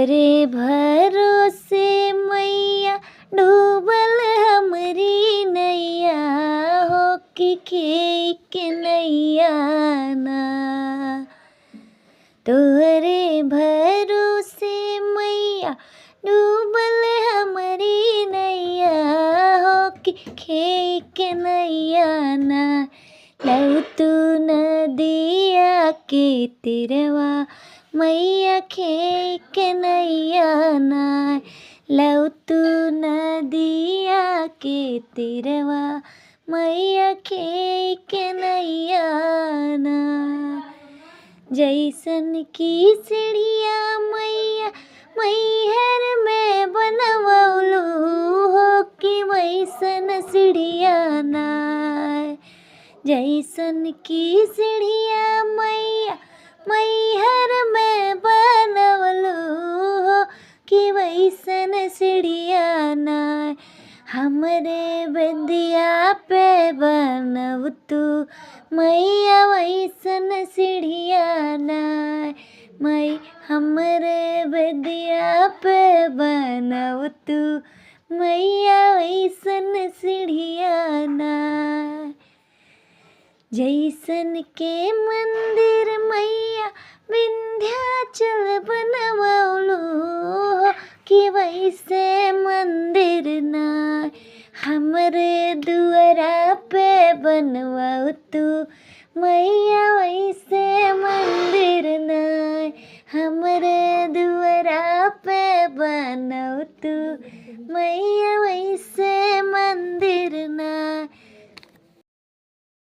तोहरे भरोसे मैया डूबल हमरी नैया हो कि खेई के नैया ना। तोहरे भरोसे मैया डूबल हमरी नैया हो कि खेई के नैया ना। लऊ तू नदिया के तिरवा मैया खेई के नैया ना। लऊ तू नदिया के तिरवा मैया खेई के नैया ना। जैसन की सीढ़िया मैया मैहर में बनवलू हो कि वैसन सीढ़िया ना। जैसन की सीढ़िया मैया मैहर में बनवलू हो कि वैसन सीढ़िया ना। हमरे बेदिया पे बनव तू मैया वैसन सीढ़िया ना। मैं हमरे बेदिया पे बनव तू मैया वैसन सीढ़िया ना। जैसन के मंदिर मैया विंध्याचल बनवलू हो कि वैसे मंदिर ना। हमरे दुआरा पे बनवाऊ तू मैया वैसे